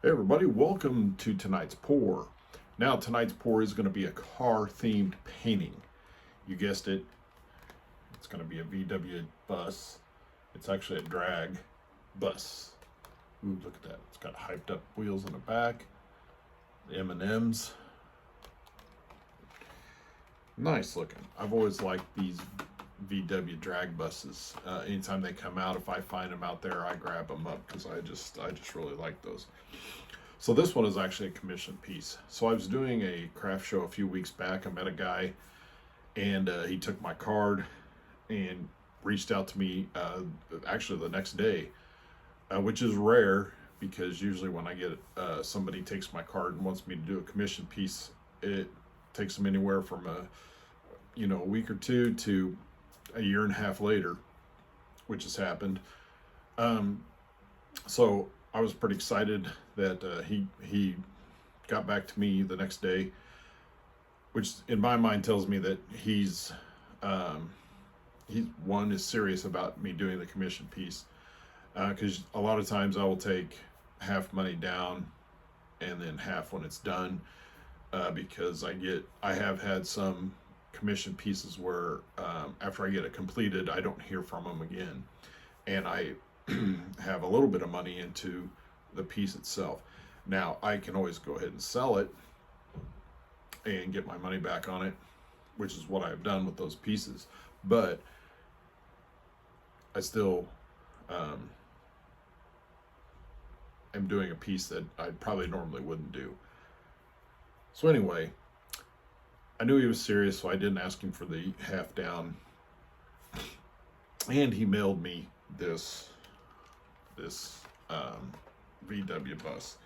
Hey everybody, welcome to tonight's pour. Now tonight's pour is going to be a car themed painting. You guessed it, it's going to be a VW bus. It's actually a drag bus. Ooh, look at that. It's got hyped up wheels in the back. The M&Ms. Nice looking. I've always liked these VW drag buses. Anytime they come out, if I find them out there, I grab them up because I just really like those. So this one is actually a commission piece. So I was doing a craft show a few weeks back. I met a guy, and he took my card and reached out to me actually the next day, which is rare because usually when I get somebody takes my card and wants me to do a commission piece, it takes them anywhere from a week or two to a year and a half later, which has happened. So I was pretty excited that he got back to me the next day, which in my mind tells me that he's one is serious about me doing the commission piece, because a lot of times I will take half money down and then half when it's done, because I have had some commission pieces where after I get it completed, I don't hear from them again, and I have a little bit of money into the piece itself. Now I can always go ahead and sell it and get my money back on it, which is what I've done with those pieces, but I still am doing a piece that I probably normally wouldn't do. So anyway, I knew he was serious, so I didn't ask him for the half down, and he mailed me this VW bus,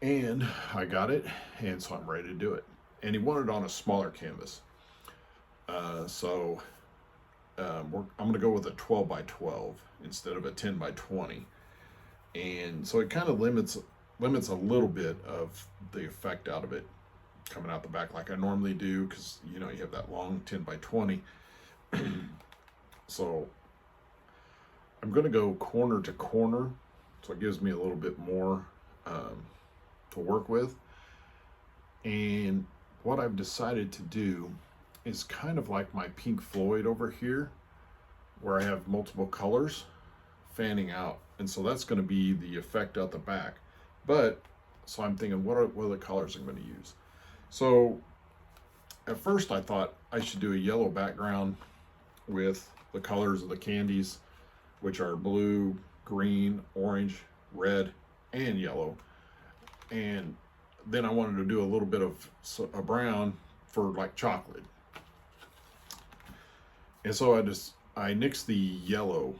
and I got it, and so I'm ready to do it. And he wanted it on a smaller canvas, I'm going to go with a 12 by 12 instead of a 10 by 20, and so it kind of limits a little bit of the effect out of it coming out the back like I normally do, because you have that long 10 by 20. So I'm going to go corner to corner, so it gives me a little bit more to work with. And what I've decided to do is kind of like my Pink Floyd over here, where I have multiple colors fanning out, and so that's going to be the effect out the back. But so I'm thinking, what are the colors I'm going to use? So at first I thought I should do a yellow background with the colors of the candies, which are blue, green, orange, red, and yellow. And then I wanted to do a little bit of a brown for like chocolate. And so I nixed the yellow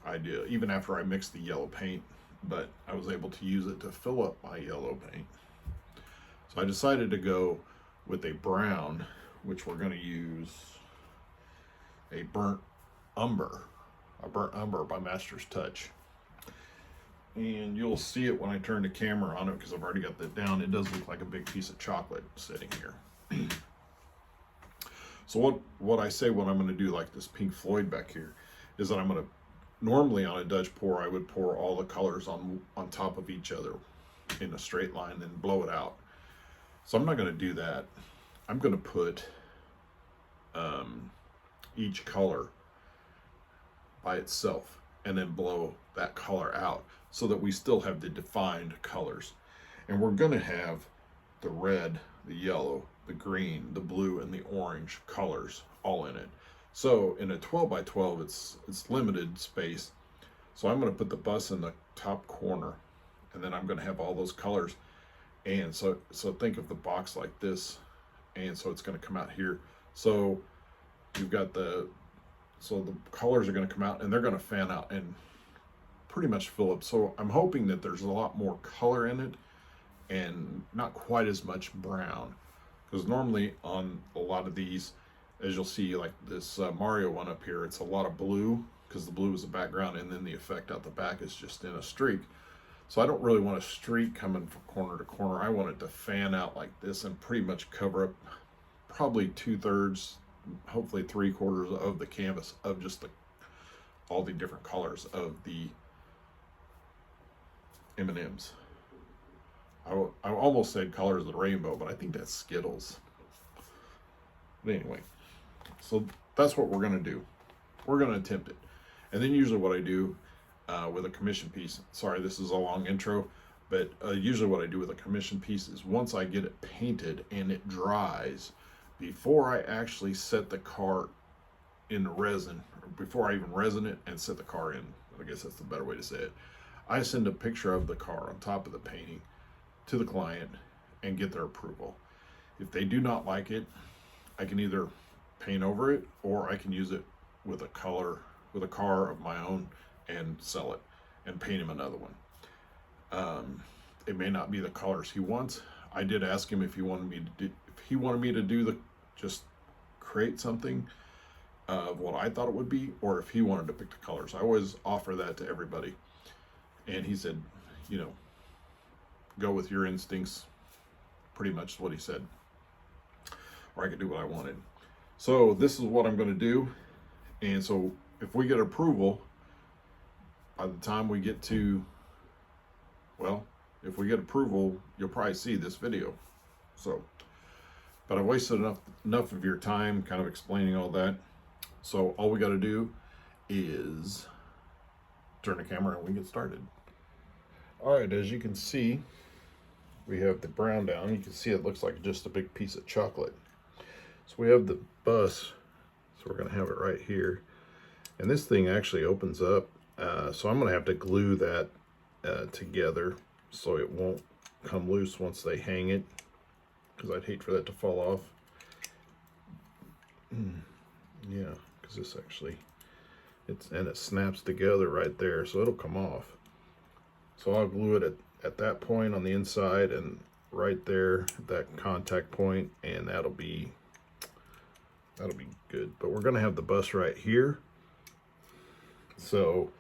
idea, even after I mixed the yellow paint, but I was able to use it to fill up my yellow paint. So I decided to go with a brown, which we're going to use a burnt umber by Master's Touch. And you'll see it when I turn the camera on it, because I've already got that down. It does look like a big piece of chocolate sitting here. So what I say when I'm going to do like this Pink Floyd back here is that I'm going to, normally on a Dutch pour, I would pour all the colors on top of each other in a straight line and blow it out. So I'm not going to do that. I'm going to put each color by itself and then blow that color out so that we still have the defined colors. And we're going to have the red, the yellow, the green, the blue, and the orange colors all in it. So in a 12 by 12, it's limited space. So I'm going to put the bus in the top corner, and then I'm going to have all those colors. And so think of the box like this, and so it's going to come out here. So you've got the colors are going to come out, and they're going to fan out and pretty much fill up. So I'm hoping that there's a lot more color in it and not quite as much brown, because normally on a lot of these, as you'll see, like this Mario one up here, it's a lot of blue because the blue is the background, and then the effect out the back is just in a streak. So I don't really want a streak coming from corner to corner. I want it to fan out like this and pretty much cover up probably 2/3, hopefully 3/4 of the canvas of just all the different colors of the M&Ms. I almost said colors of the rainbow, but I think that's Skittles. But anyway, so that's what we're going to do. We're going to attempt it. And then usually what I do with a commission piece, sorry, this is a long intro, but usually what I do with a commission piece is once I get it painted and it dries, before I actually set the car in resin, or before I even resin it and set the car in, I guess that's the better way to say it, I send a picture of the car on top of the painting to the client and get their approval. If they do not like it, I can either paint over it or I can use it with a color, with a car of my own and sell it and paint him another one. It may not be the colors he wants. I did ask him if he wanted me to do the, just create something of what I thought it would be, or if he wanted to pick the colors. I always offer that to everybody. And he said, you know, go with your instincts, pretty much is what he said. Or I could do what I wanted. So this is what I'm going to do. And so if we get approval, by the time we get to, well, if we get approval, you'll probably see this video. So, but I've wasted enough of your time kind of explaining all that. So all we got to do is turn the camera and we get started. All right, as you can see, we have the brown down. You can see it looks like just a big piece of chocolate. So we have the bus, so we're going to have it right here. And this thing actually opens up, so I'm going to have to glue that together so it won't come loose once they hang it, because I'd hate for that to fall off. Yeah, because this actually, it snaps together right there, so it'll come off. So I'll glue it at that point on the inside and right there, that contact point, and that'll be good. But we're gonna have the bus right here. So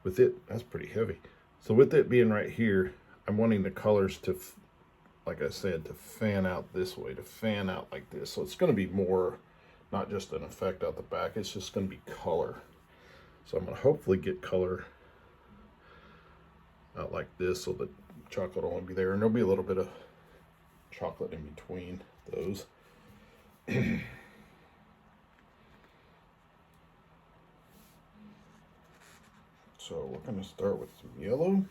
with it, that's pretty heavy. So with it being right here, I'm wanting the colors to, like I said, to fan out this way, to fan out like this. So it's gonna be more, not just an effect out the back, it's just gonna be color. So I'm gonna hopefully get color out like this so that chocolate will only be there, and there'll be a little bit of chocolate in between those. So we're going to start with some yellow.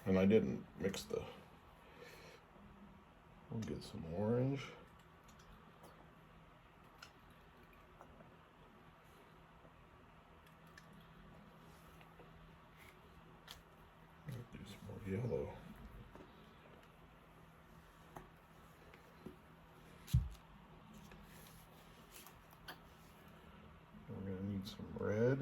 And I didn't mix the, we'll get some orange. Do some more yellow. We're going to need some red.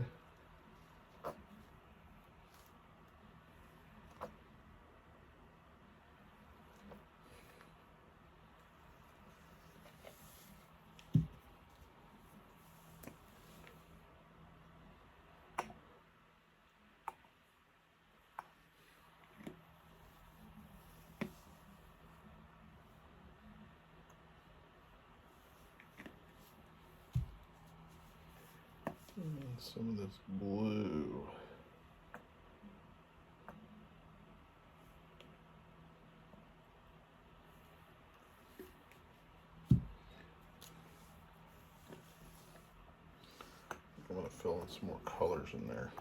And some of this blue. I'm going to fill in some more colors in there.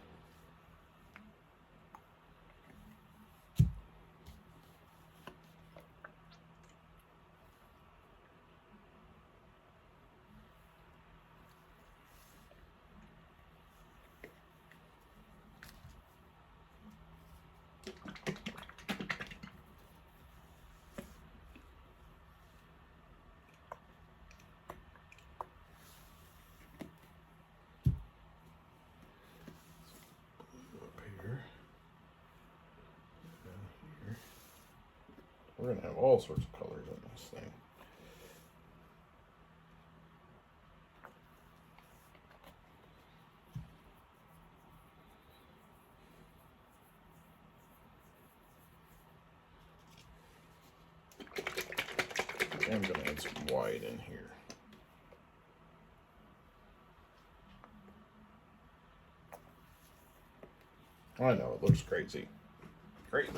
We're going to have all sorts of colors in this thing. I'm going to add some white in here. I know, it looks crazy. Crazy.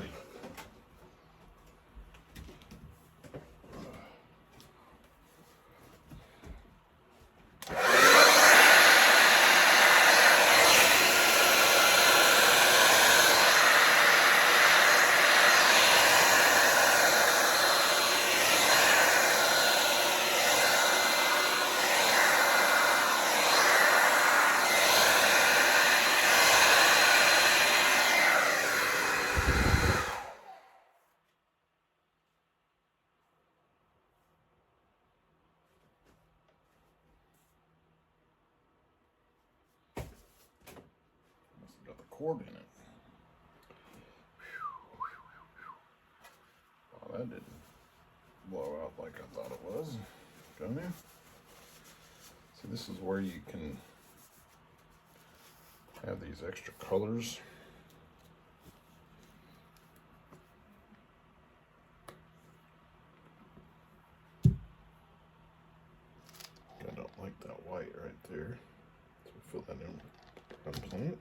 Got the cord in it. Well, that didn't blow out like I thought it was. Gonna. See, this is where you can have these extra colors. I don't like that white right there. So fill that in with paint.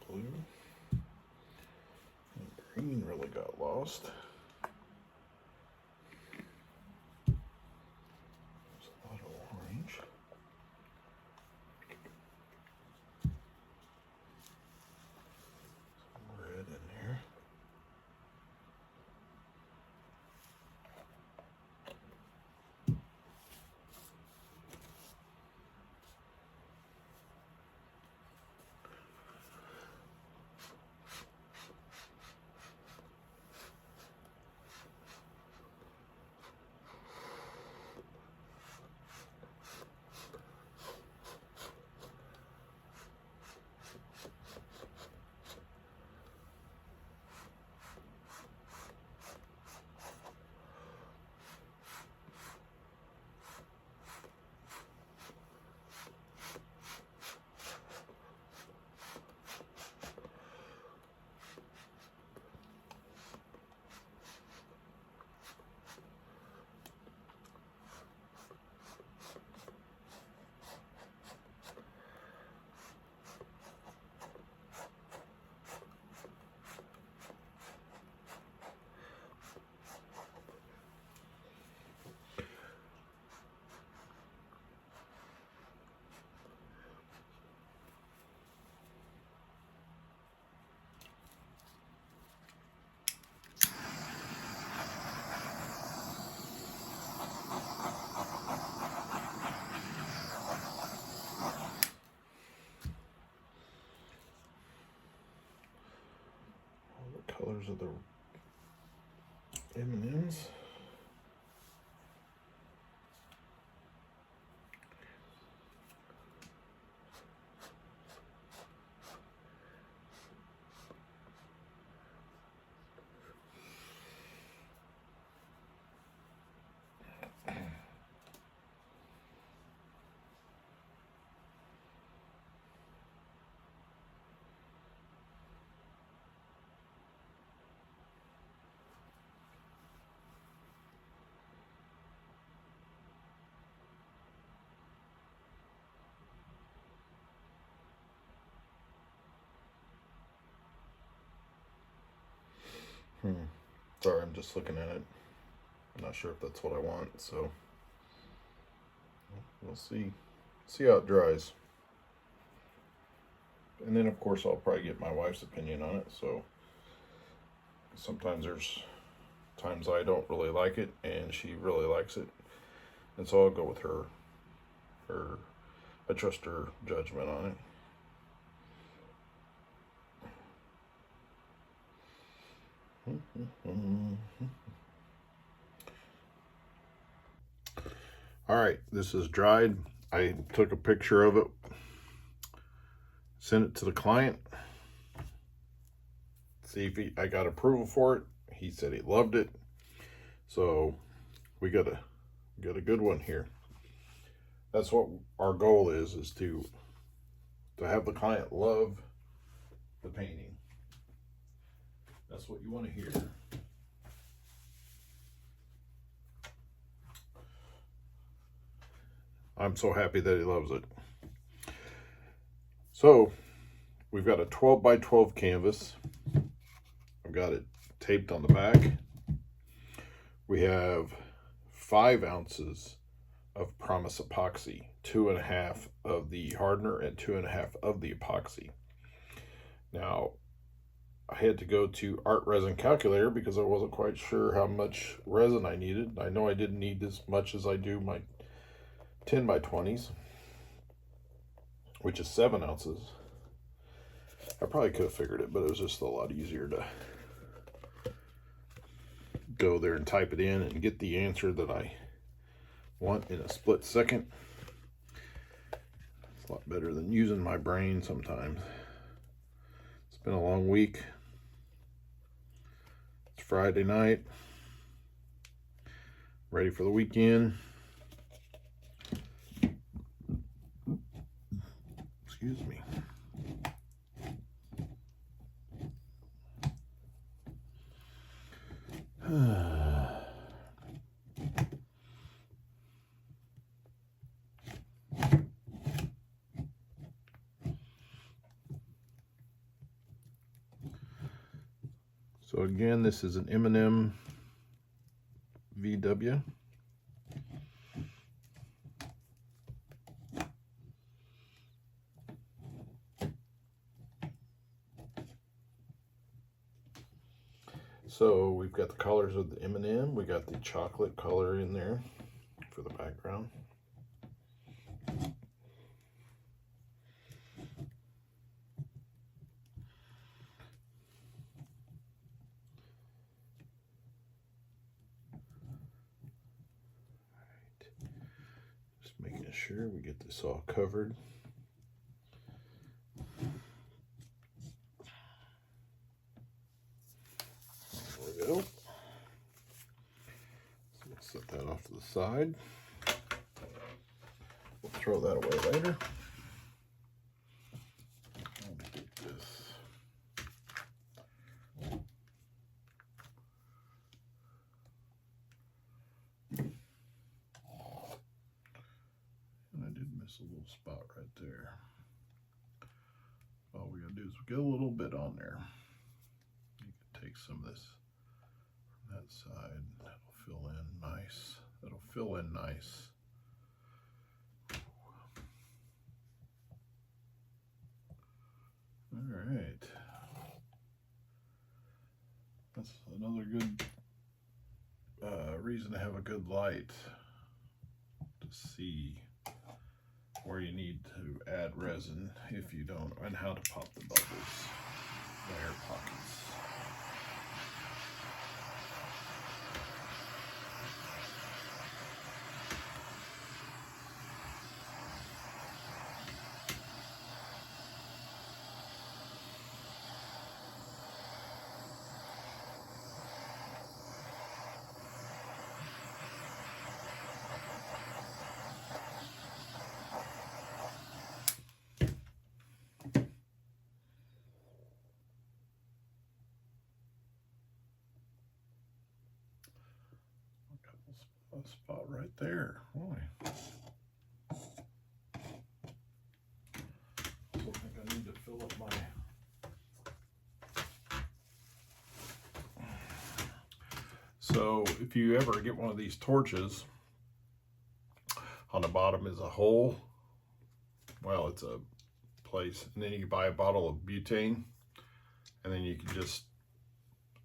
Blue. And green really got lost. There's a lot of orange. Some red in there. Colors of the M&Ms. Sorry, I'm just looking at it. I'm not sure if that's what I want, so we'll see. See how it dries. And then, of course, I'll probably get my wife's opinion on it. So sometimes there's times I don't really like it, and she really likes it, and so I'll go with her. I trust her judgment on it. All right, this is dried. I took a picture of it, sent it to the client, see if I got approval for it. He said he loved it, so we got a good one here. That's what our goal is to have the client love the painting. That's what you want to hear. I'm so happy that he loves it. So we've got a 12 by 12 canvas. I've got it taped on the back. We have 5 ounces of Promise epoxy, 2.5 of the hardener and 2.5 of the epoxy. Now, I had to go to Art Resin Calculator because I wasn't quite sure how much resin I needed. I know I didn't need as much as I do my 10 by 20s, which is 7 ounces. I probably could have figured it, but it was just a lot easier to go there and type it in and get the answer that I want in a split second. It's a lot better than using my brain sometimes. It's been a long week. It's Friday night. Ready for the weekend. Excuse me. So again, this is an M&M VW. So we've got the colors of the M&M. We got the chocolate color in there for the background. Just making sure we get this all covered. There we go. So we'll set that off to the side. We'll throw that away later. I'll get this. And I did miss a little spot right there. All we gotta do is get a little bit on there. You can take some of this from that side. That'll fill in nice. That'll fill in nice. All right. That's another good reason to have a good light to see where you need to add resin if you don't, and how to pop the bubbles, the air pockets. A spot right there. Boy. I think I need to fill up my. So if you ever get one of these torches, on the bottom is a hole. Well, it's a place, and then you can buy a bottle of butane, and then you can just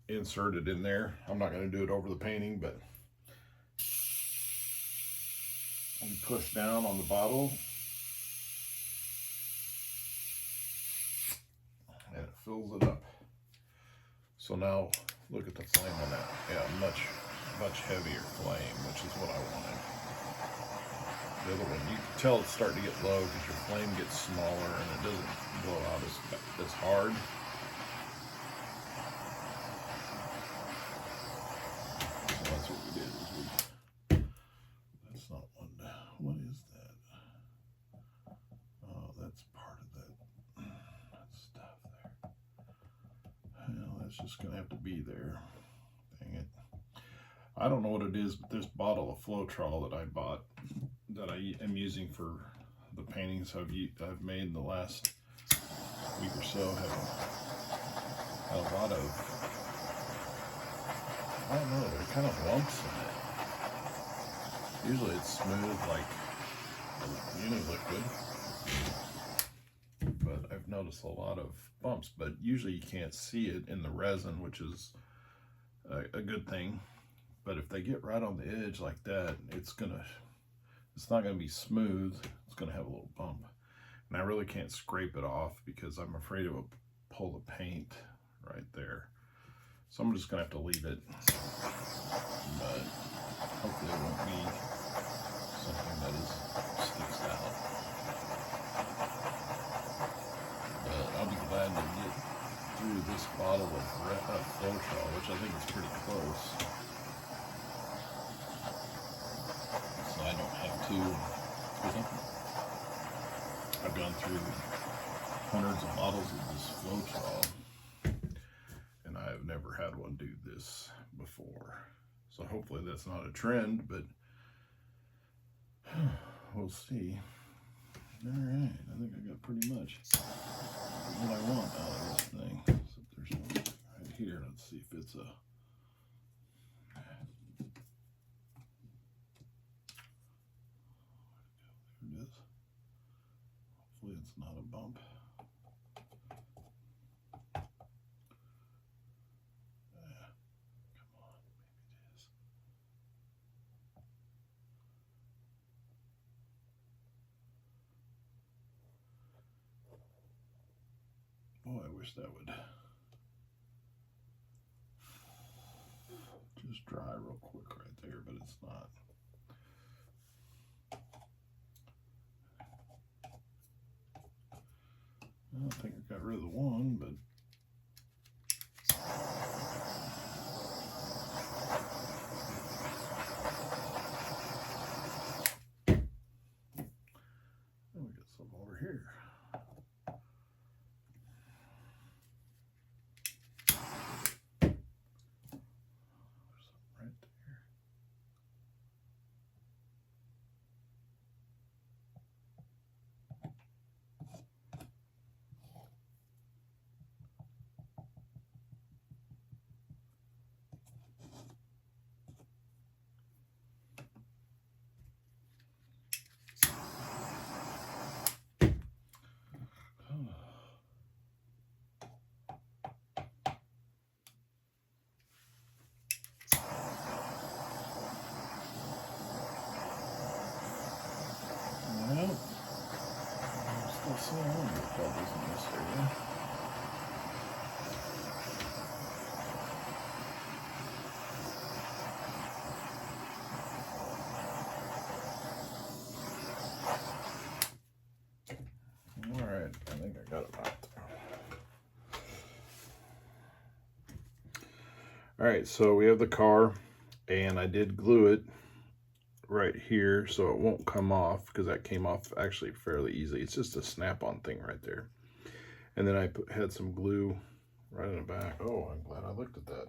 insert it in there. I'm not going to do it over the painting, but you push down on the bottle and it fills it up. So now look at the flame on that. Yeah, much heavier flame, which is what I wanted. The other one, you can tell it's starting to get low because your flame gets smaller and it doesn't blow out as hard. So that's what we did. That's not one. What is that? Oh, that's part of that stuff there. Well, that's just gonna have to be there. Dang it. I don't know what it is, but this bottle of Floetrol that I bought, that I am using for the paintings I've made in the last week or so, have a lot of, I don't know, they're kind of lumps in it. Usually it's smooth like uni liquid, but I've noticed a lot of bumps, but usually you can't see it in the resin, which is a good thing. But if they get right on the edge like that, it's not gonna be smooth. It's gonna have a little bump, and I really can't scrape it off because I'm afraid it will pull the paint right there. So I'm just gonna have to leave it, but hopefully it won't be something that sticks out. But I'll be glad to get through this bottle of Floetrol, which I think is pretty close. So I don't have to, because I've gone through hundreds of bottles of this Floetrol, and I have never had one do this before. So hopefully that's not a trend, but we'll see. All right, I think I got pretty much what I want out of this thing. So there's one right here. Let's see if it's a... There it is. Hopefully it's not a bump. Oh, I wish that would just dry real quick right there, but it's not. I don't think I got rid of the one, but we got some over here. So I wonder if that is in this area. All right, I think I got it out there. All right, so we have the car, and I did glue it right here so it won't come off, because that came off actually fairly easily. It's just a snap-on thing right there. And then I had some glue right in the back. Oh, I'm glad I looked at that.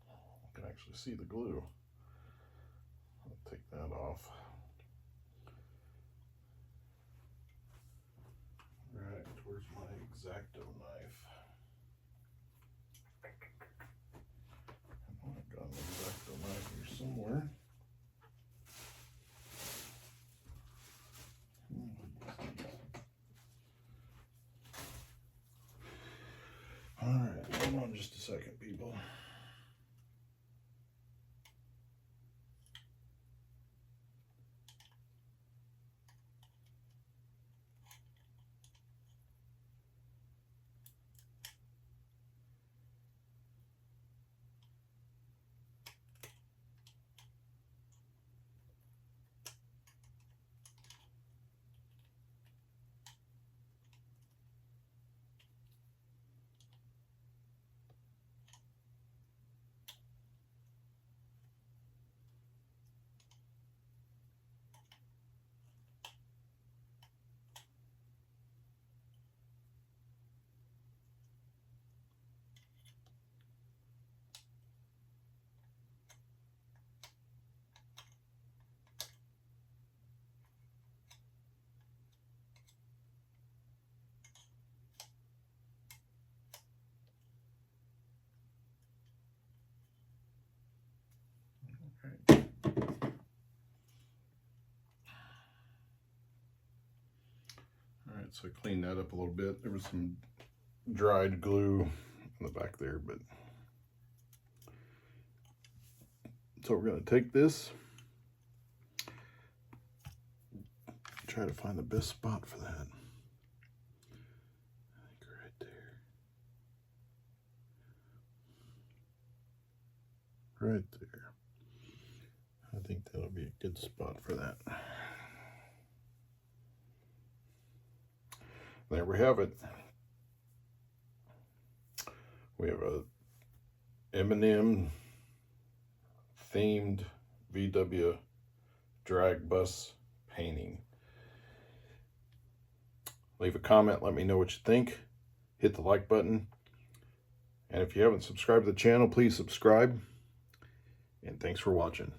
I can actually see the glue. I'll take that off. Right, where's my X-Acto knife? I've got an X-Acto knife here somewhere. All right, hold on just a second, people. so I cleaned that up a little bit. There was some dried glue in the back there, but so we're going to take this, try to find the best spot for that. I think right there. Right there. I think that'll be a good spot for that. There we have it. We have a M&M themed VW drag bus painting. Leave a comment, let me know what you think. Hit the like button. And if you haven't subscribed to the channel, please subscribe. And thanks for watching.